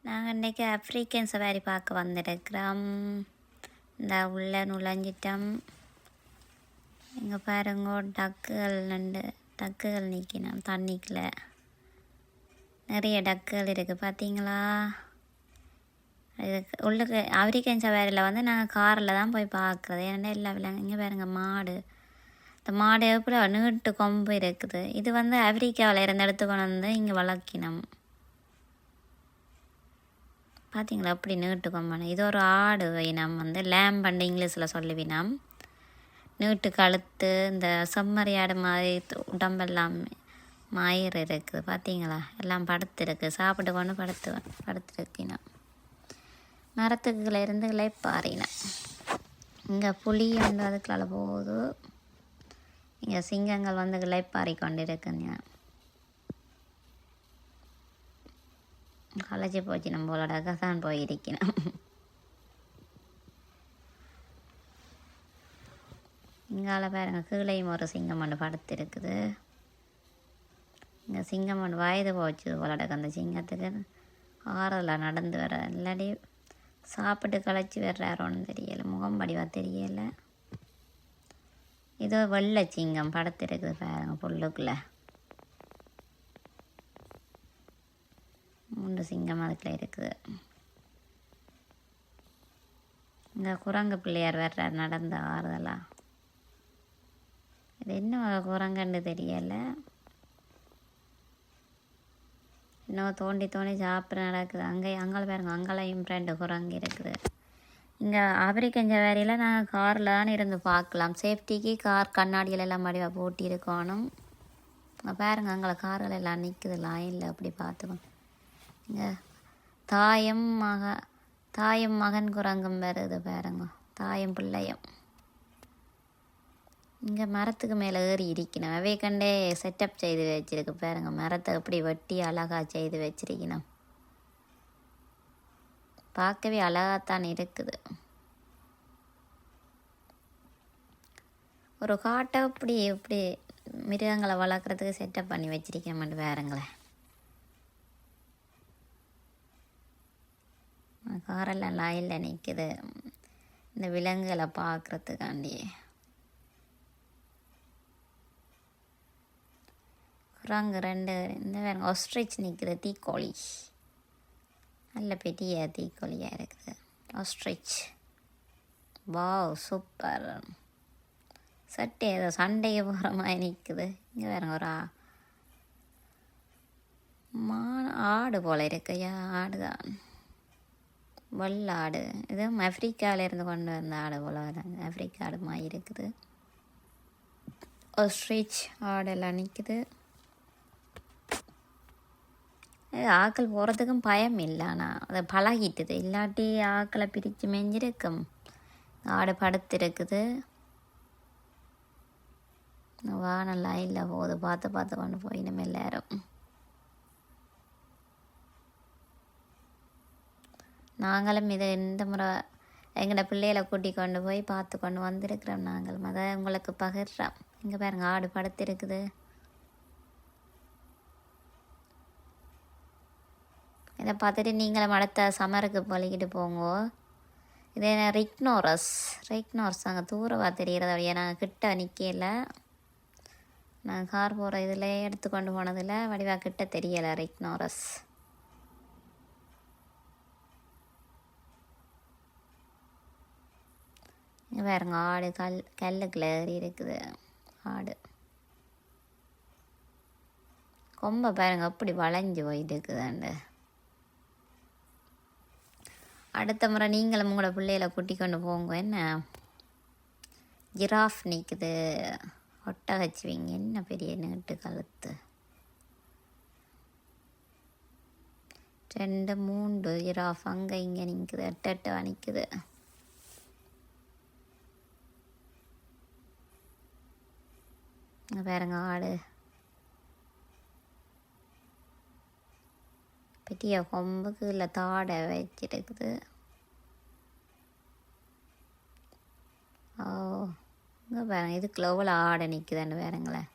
நாங்கள் இன்றைக்கி ஆஃப்ரிக்கன் சவாரி பார்க்க வந்திருக்கிறோம். இந்த உள்ள நுழைஞ்சிட்டோம். இங்கே பாருங்க, டக்குகள் நிற்கணும் தண்ணிக்குள்ள. நிறைய டக்குகள் இருக்குது பார்த்தீங்களா. இதுக்கு உள்ளுக்கு ஆஃப்ரிக்கன் சவாரியில் வந்து நாங்கள் காரில் தான் போய் பார்க்குறது. ஏன்னா எல்லா விலங்கு இங்கே பாருங்க, மாடு. இந்த மாடு எப்படி நீட்டு கொம்பு இருக்குது. இது வந்து ஆஃப்ரிக்காவில் இருந்து எடுத்துக்கொண்டு வந்து இங்கே வளர்க்கினோம். பார்த்தீங்களா அப்படி நீட்டு கொம்பு. இது ஒரு ஆடு இனம், வந்து லேம்பண்டு இங்கிலீஷில் சொல்லுவினோம். நீட்டு கழுத்து, இந்த செம்மறி ஆடு மாதிரி உடம்பெல்லாம் மயிர் இருக்குது பார்த்தீங்களா. எல்லாம் படுத்துருக்கு, சாப்பிட்டு கொண்டு படுத்துருக்கினோம். மரத்துக்குள்ள இருந்து இலைப்பாறினேன். இங்கே புளி வந்து அதுக்குள்ள போகுது. இங்கே சிங்கங்கள் வந்து இலைப்பாரி கொண்டு இருக்குங்க. களைச்சி போச்சு, நம்மளோட தான் போயிருக்கணும். இங்கால பாருங்க, கீழையும் ஒரு சிங்கம் ஒன்று படுத்திருக்குது. இங்கே சிங்கம் ஒன்று வயது போச்சு போலட. அந்த சிங்கத்துக்கு ஆறுதலாக நடந்து வர, இல்லாடி சாப்பிட்டு களைச்சி வர்றாரோன்னு தெரியலை, முகம் படிவா தெரியலை. இதோ வெள்ளை சிங்கம் படுத்திருக்குது பாருங்க புல்லுக்குள்ள. 3 சிங்கம் அதுக்குள்ள இருக்குது. இங்கே குரங்கு பிள்ளையார் வர்றார் நடந்த ஆறுதலா. இது என்ன குரங்குன்னு தெரியலை. இன்னும் தோண்டி சாப்பிட நடக்குது. அங்கே பாருங்க, அங்கேயும் 2 குரங்கு இருக்குது. இங்கே ஆப்பிரிக்கன் சவாரியில் நாங்கள் காரில் தான் இருந்து பார்க்கலாம். சேஃப்டிக்கு கார் கண்ணாடியில் எல்லாம் மடிவாக போட்டி இருக்கணும். அங்கே பாருங்க, அங்கே கார்கள் எல்லாம் நிற்குது லைனில். அப்படி பார்த்துக்கோங்க. இங்கே தாயும் மகன் குரங்கும் வருது பாருங்க, தாயும் பிள்ளையும். இங்கே மரத்துக்கு மேலே ஏறி இருக்கணும். அவை கண்டே செட்டப் செய்து வச்சிருக்கு பாருங்க. மரத்தை எப்படி வெட்டி அழகாக செய்து வச்சிருக்கணும். பார்க்கவே அழகாத்தான் இருக்குது. ஒரு காட்டை இப்படி மிருகங்களை வளர்க்குறதுக்கு செட்டப் பண்ணி வச்சிருக்க மாட்டேன் பாருங்களேன். காரெல்லாம் லைனில் நிற்குது இந்த விலங்குகளை பார்க்குறதுக்காண்டி. குரங்கு 2 இந்த வேறு ஆஸ்ட்ரிச் நிற்குது. தீக்கோழி, நல்ல பெரிய தீக்கோழியாக இருக்குது ஆஸ்ட்ரிச். Wow super. சட்டை ஏதோ சண்டைக்கு போகிற மாதிரி நிற்குது. இங்கே வேறு ஒரு ஆடு போல் இருக்கு. ஆடு தான், வெள்ளாடு. இது ஆஃப்ரிக்காவிலேருந்து கொண்டு வந்த ஆடு போல் வராங்க. ஆஃப்ரிக்கா ஆடு மாதிரி இருக்குது. ஆஸ்ட்ரிச் ஆடெல்லாம் நிற்குது. ஆக்கள் போகிறதுக்கும் பயம் இல்லை. ஆனால் அதை பழகிட்டுது. இல்லாட்டி ஆக்களை பிரித்து மேஞ்சிருக்கும். ஆடு படுத்திருக்குது. நல்லா இல்லை போகுது. பார்த்து கொண்டு போய் நம்ம எல்லாரும். நாங்களும் இதை இந்த முறை எங்களோட பிள்ளைகளை கூட்டி கொண்டு போய் பார்த்து கொண்டு வந்திருக்கிறோம். நாங்களும் அதை உங்களுக்கு பகிர்றோம். இங்கே பாருங்க, ஆடு படுத்திருக்குது. இதை பார்த்துட்டு நீங்களும் அடுத்த சம்மருக்கு பழகிட்டு போங்க. இது என்ன ரிக்னோரஸ் அங்கே தூரமாக தெரிகிறத வழியாக நாங்கள் கிட்ட நிற்கல. நாங்கள் கார் போகிற இதில் எடுத்துக்கொண்டு போனதில் வடிவா கிட்ட தெரியலை ரிக்னோரஸ். இங்கே பாருங்க, ஆடு கல்லுக்குள்ள ஏறி இருக்குது. ஆடு கொம்பை பாருங்க அப்படி வளைஞ்சு போயிட்டு இருக்குதாண்டு. அடுத்த முறை நீங்களும் உங்களோட பிள்ளைகளை கூட்டி கொண்டு போங்க. என்ன ஜிராஃப் நிற்குது. ஒட்டகச்சுவிங்க, என்ன பெரிய நீட்டு கழுத்து. 2 3 ஜிராஃப் அங்கே இங்கே நிற்குது. 8 நிற்குது. பாருங்க, ஆடு பெரிய கொம்புக்கு இல்லை தாடை வச்சிருக்குது. இங்கே பாருங்க, இதுக்குள்ள எவ்வளோ ஆடை நிற்குதுன்னு பாருங்களேன்.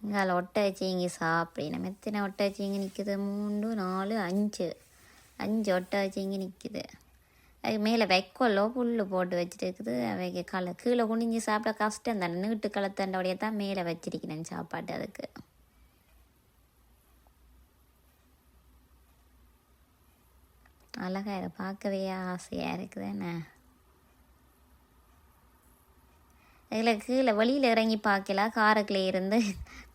இங்கால ஒட்டகச்சிங்கி சாப்பிடணும். எத்தனை ஒட்டகச்சிங்கி நிற்குது? 3 4 5 5 ஒட்டகச்சிங்கி நிற்குது. அது மேலே வைக்கோலோ புல் போட்டு வச்சுட்டு அவைக்கு கீழே குனிஞ்சு சாப்பிட கஷ்டம் தானே. நீட்டு களத்தண்டோடைய தான் மேலே வச்சிருக்கிறேன் சாப்பாட்டு. அதுக்கு அழகாக பார்க்கவே ஆசையாக இருக்குது என்ன. இதில் கீழே வெளியில் இறங்கி பார்க்கலாம். காருக்குள்ளே இருந்து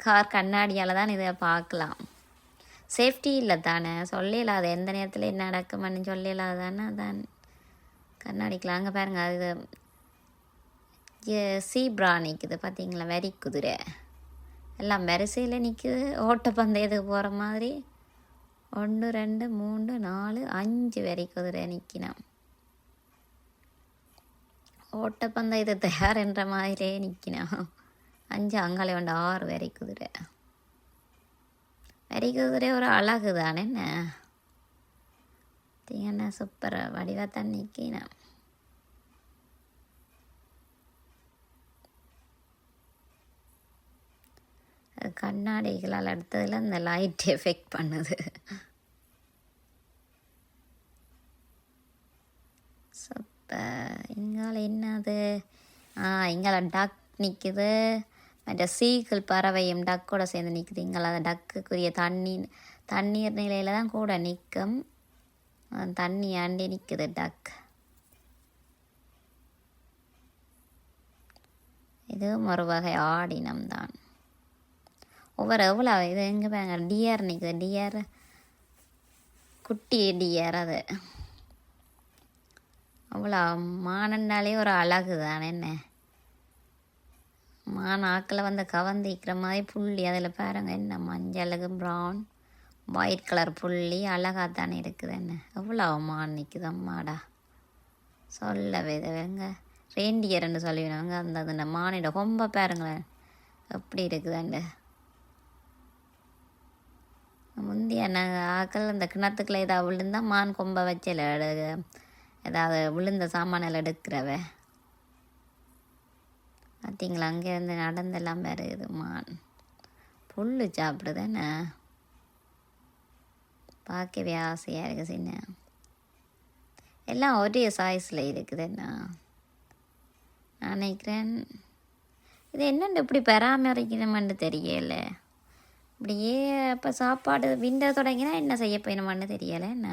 கார் கண்ணாடியால் தான் இதை பார்க்கலாம். சேஃப்டி இல்லை தானே, சொல்லலாது எந்த நேரத்தில் என்ன நடக்குமான்னு சொல்லலாது தானே. அதான் கண்ணாடிக்கலாம். அங்கே பாருங்கள், அது சீப்ரா நிற்குது பார்த்தீங்களா, வரி குதிரை எல்லாம் வரிசையில் நிற்குது. ஓட்டப்பந்தயத்துக்கு போகிற மாதிரி 1 2 3 4 5 வரி குதிரை நிற்கணும். ஓட்டப்பந்தயத்தை தயார்ன்ற மாதிரியே நிற்கணும். 5 அங்காலே 6 வரி குதிரை. வரி குதிரை ஒரு அழகு தானே என்ன. என்ன சூப்பர் வடிவாத்தான் நிற்கணும். கண்ணாடிகளால் அடுத்ததில் இந்த லைட் எஃபெக்ட் பண்ணுது. சூப்பர். இங்கால என்னது? இங்கால டக் நிற்குது. மற்ற சீக்கிள் பறவையும் டக்கோட சேர்ந்து நிற்குது. இங்கால அந்த டக்குக்குரிய தண்ணீர் நிலையில் தான் கூட நிற்கும். தண்ணி ஆண்டி நிற்குது டக். இதுவும் ஒரு வகை ஆடினம் தான். எவ்வளோ இது எங்கே பாருங்க, டியர் நிற்குது. டியர் குட்டி டியர். அது அவ்வளோ மானண்டாலே ஒரு அழகு தானே என்ன. மான் ஆக்கில் வந்து கவர்ந்திக்கிற மாதிரி புள்ளி அதில் பாருங்க, என்ன மஞ்சளுக்கு ப்ரௌன் ஒயிட் கலர் புள்ளி அழகாக தானே இருக்குது என்ன. எவ்வளோ மான் நிற்குது அம்மாடா, சொல்லவே இதுங்க ரெயின்டியர்ன்னு சொல்லிவிடுவாங்க. அந்த மானிட ரொம்ப பாருங்களேன் எப்படி இருக்குதுண்டு. முந்தைய ஆக்கள் அந்த கிணத்துக்குள்ள ஏதாவது விழுந்தால் மான் கொம்பை வச்சல ஏதாவது விழுந்த சாமானில் எடுக்கிறவ பார்த்தீங்களா. அங்கேருந்து நடந்தெல்லாம் வருது மான். புல் சாப்பிடுது என்ன, பார்க்கவே ஆசையாக இருக்குது. சின்ன எல்லாம் ஒரே சாய்ஸில் இருக்குது என்ன. நான் நினைக்கிறேன் இது என்னென்னு இப்படி பராமரிக்கணுமென்னு தெரியல. இப்படியே இப்போ சாப்பாடு விண்ட தொடங்கினா என்ன செய்ய போயணுமான்னு தெரியலை என்ன.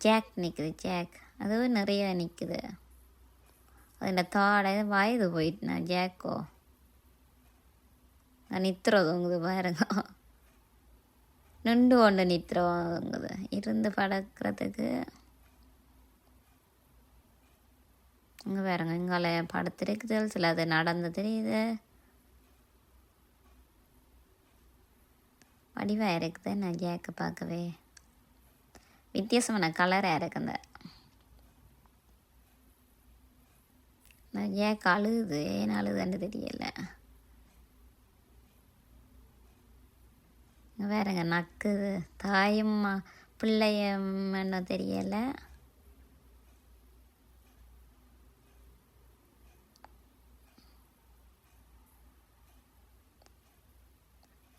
ஜாக் நிற்குது. ஜாக் அதுவும் நிறைய நிற்குது. அதில் தாடை வயது போயிட்டுனா ஜாக்கோ நித்திரதுங்குது பாருங்க. நின்று கொண்டு நித்திரங்குது இருந்து படுக்கிறதுக்கு. இங்கே பாருங்க, இங்கால படுத்துருக்குது. சில அது நடந்து தெரியுது. வடிவாக இருக்குது நான் ஜேக்கை பார்க்கவே. வித்தியாசமான கலராக இருக்கு. அந்த ஜேக் அழுகுது. ஏன் அழுதுன்னு தெரியலை. வேறங்க நக்குது. தாயும் பிள்ளையும் இன்னும் தெரியலை.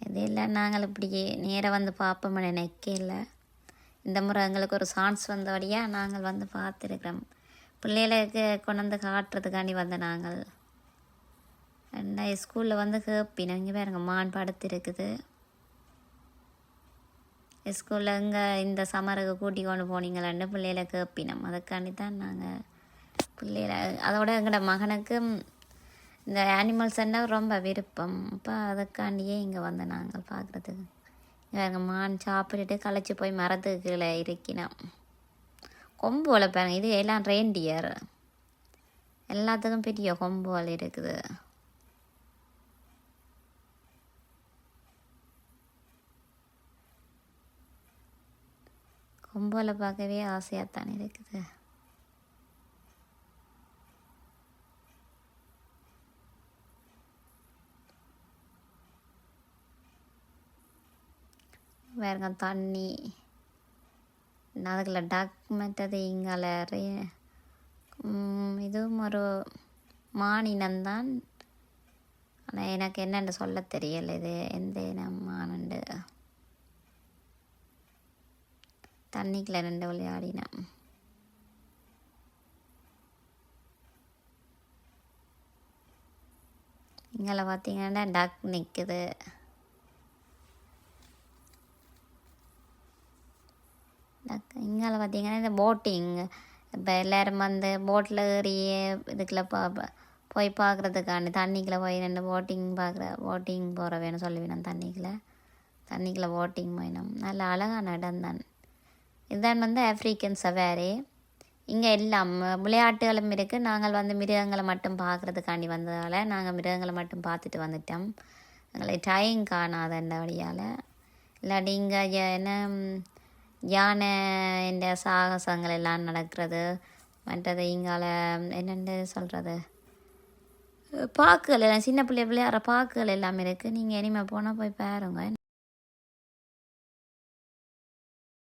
இது இல்லை, நாங்கள் இப்படியே நேராக வந்து பார்ப்போம்னு நினைக்கல. இந்த முறை எங்களுக்கு ஒரு சான்ஸ் வந்தபடியாக நாங்கள் வந்து பார்த்துருக்குறோம். பிள்ளைகளுக்கு கொண்டு வந்து காட்டுறதுக்காண்டி வந்த நாங்கள் ஸ்கூலில் வந்து கேப்பினோம். இங்கே பாருங்க மான் படுத்திருக்குது. ஸ்கூலில் இங்கே இந்த சம்மருக்கு கூட்டி கொண்டு போனீங்களான்னு பிள்ளைகளை கேப்பினோம். அதுக்காண்டி தான் நாங்கள் பிள்ளைகளை அதோட எங்களோட மகனுக்கு இந்த அனிமல்ஸ்ன்னா ரொம்ப விருப்பம். அப்போ அதுக்காண்டியே இங்கே வந்து நாங்கள் பார்க்குறதுக்கு. இங்கே மான் சாப்பிட்டுட்டு களைச்சி போய் மரத்துக்கு கீழே இருக்கினோம். கொம்பு வலை பாருங்க. இது எல்லாம் ரெயின்டியர். எல்லாத்துக்கும் பெரிய கொம்பு வலை இருக்குது. கொம்பு வலை பார்க்கவே ஆசையாகத்தான் இருக்குது. வேறுங்க தண்ணி அதுக்குள்ள டக் மற்றது இங்கால இதுவும் ஒரு மானினம்தான். ஆனால் எனக்கு என்னென்னு சொல்ல தெரியல இது எந்த இனமானண்டு. தண்ணிக்குள்ள 2 விளையாடினோம். இங்கே பார்த்தீங்கன்னா டக் நிற்குது. இங்கே பார்த்தீங்கன்னா இந்த போட்டிங் இப்போ எல்லோரும் வந்து போட்டில் ஏறி இதுக்குள்ளே போய் பார்க்குறதுக்காண்டி தண்ணிக்குள்ளே போய் 2 போட்டிங் போகிற வேணும் சொல்லி வேணும். தண்ணிக்குள்ளே போட்டிங் போயினோம். நல்ல அழகான இடம் தான். இதுதான் வந்து ஆஃப்ரிக்கன் சவாரி. இங்கே எல்லாம் விளையாட்டுகளும் இருக்குது. நாங்கள் வந்து மிருகங்களை மட்டும் பார்க்குறதுக்காண்டி வந்ததால் நாங்கள் மிருகங்களை மட்டும் பார்த்துட்டு வந்துட்டோம். எங்களை டைம் காணாத வழியால். இல்லாட்டி இங்கே என்ன யானை இந்த சாகசங்கள் எல்லாம் நடக்கிறது. மற்றது இங்கால என்னென்னு சொல்கிறது பார்க்குகள் எல்லாம் சின்ன பிள்ளை விளையாடுற பார்க்குகள் எல்லாமே இருக்குது. நீங்கள் இனிமேல் போனால் போய் பாருங்க.